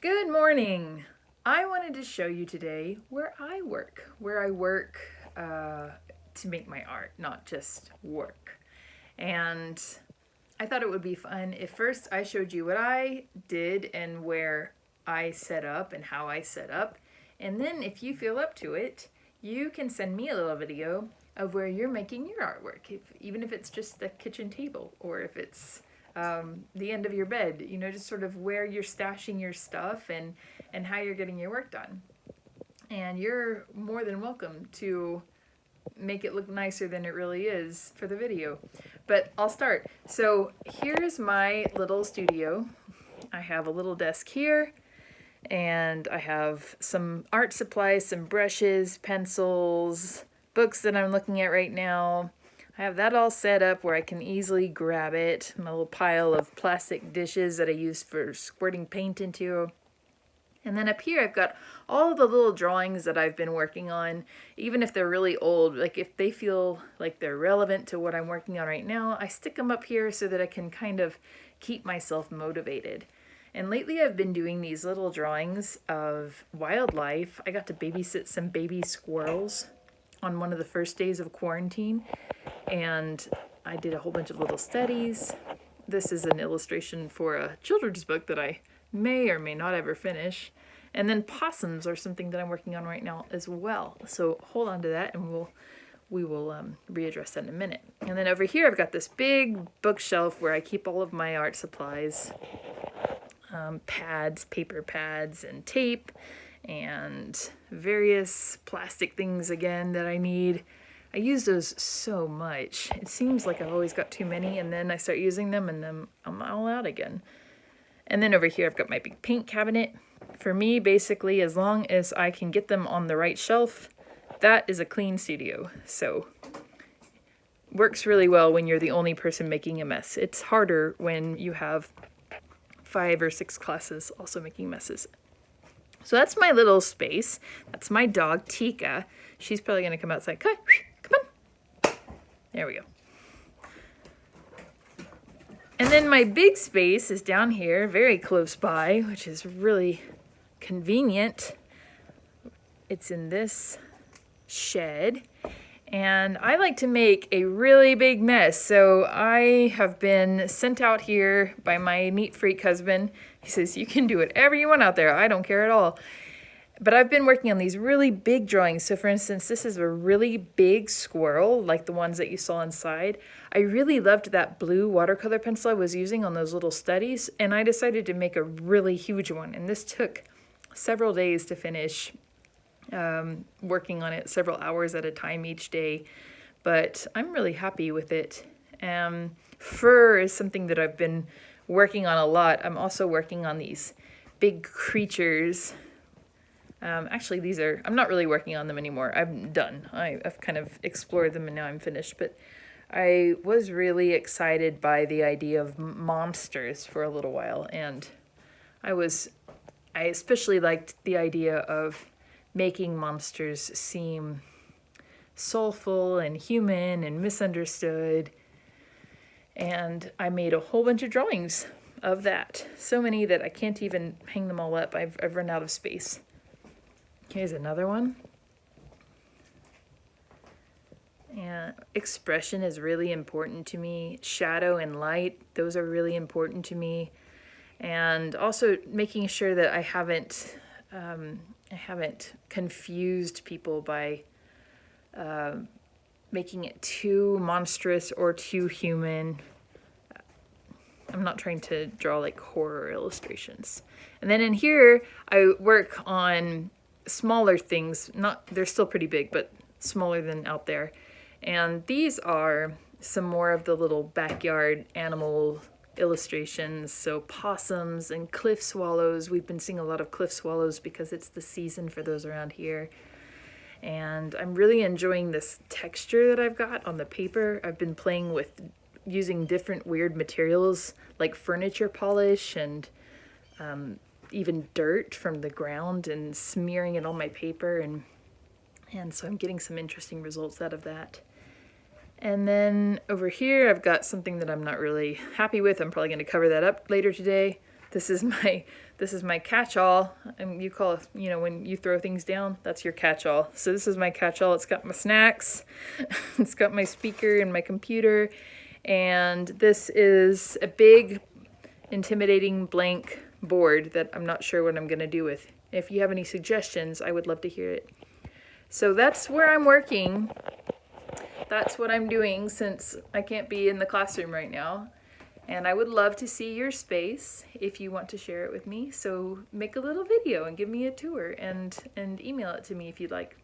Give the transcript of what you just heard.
Good morning. I wanted to show you today where I work to make my art, not just work. And I thought it would be fun if first I showed you what I did and where I set up and how I set up. And then if you feel up to it, you can send me a little video of where you're making your artwork, even if it's just the kitchen table or if it's the end of your bed, just sort of where you're stashing your stuff and how you're getting your work done. And you're more than welcome to make it look nicer than it really is for the video. But I'll start. So here's my little studio. I have a little desk here, and I have some art supplies, some brushes, pencils, books that I'm looking at right now. I have that all set up where I can easily grab it. My little pile of plastic dishes that I use for squirting paint into. And then up here I've got all the little drawings that I've been working on, even if they're really old. Like if they feel like they're relevant to what I'm working on right now, I stick them up here so that I can kind of keep myself motivated. And lately I've been doing these little drawings of wildlife. I got to babysit some baby squirrels on one of the first days of quarantine, and I did a whole bunch of little studies. This is an illustration for a children's book that I may or may not ever finish. And then possums are something that I'm working on right now as well. So hold on to that, and we will readdress that in a minute. And then over here I've got this big bookshelf where I keep all of my art supplies, pads, paper pads, and tape, and various plastic things again that I need. I use those so much. It seems like I've always got too many, and then I start using them and then I'm all out again. And then over here I've got my big paint cabinet. For me, basically, as long as I can get them on the right shelf, that is a clean studio. So works really well when you're the only person making a mess. It's harder when you have 5 or 6 classes also making messes. So that's my little space. That's my dog, Tika. She's probably gonna come outside. Come on. There we go. And then my big space is down here, very close by, which is really convenient. It's in this shed. And I like to make a really big mess. So I have been sent out here by my neat freak husband. He says, you can do whatever you want out there. I don't care at all. But I've been working on these really big drawings. So for instance, this is a really big squirrel, like the ones that you saw inside. I really loved that blue watercolor pencil I was using on those little studies, and I decided to make a really huge one. And this took several days to finish, working on it several hours at a time each day. But I'm really happy with it. Fur is something that I've been working on a lot. I'm also working on these big creatures. Actually, I'm not really working on them anymore. I'm done. I've kind of explored them and now I'm finished. But I was really excited by the idea of monsters for a little while. And I especially liked the idea of making monsters seem soulful and human and misunderstood. And I made a whole bunch of drawings of that. So many that I can't even hang them all up. I've run out of space. Here's another one. And expression is really important to me. Shadow and light, those are really important to me. And also making sure that I haven't confused people by making it too monstrous or too human. I'm not trying to draw like horror illustrations. And then in here, I work on smaller things. They're still pretty big, but smaller than out there. And these are some more of the little backyard animal illustrations. So possums and cliff swallows. We've been seeing a lot of cliff swallows because it's the season for those around here. And I'm really enjoying this texture that I've got on the paper. I've been playing with using different weird materials like furniture polish and even dirt from the ground and smearing it on my paper, and so I'm getting some interesting results out of that. And then over here I've got something that I'm not really happy with. I'm probably going to cover that up later today. This is my This is my catch-all. You call, when you throw things down, that's your catch-all. So this is my catch-all. It's got my snacks, it's got my speaker and my computer, and this is a big, intimidating blank board that I'm not sure what I'm gonna do with. If you have any suggestions, I would love to hear it. So that's where I'm working. That's what I'm doing since I can't be in the classroom right now. And I would love to see your space if you want to share it with me. So make a little video and give me a tour and email it to me if you'd like.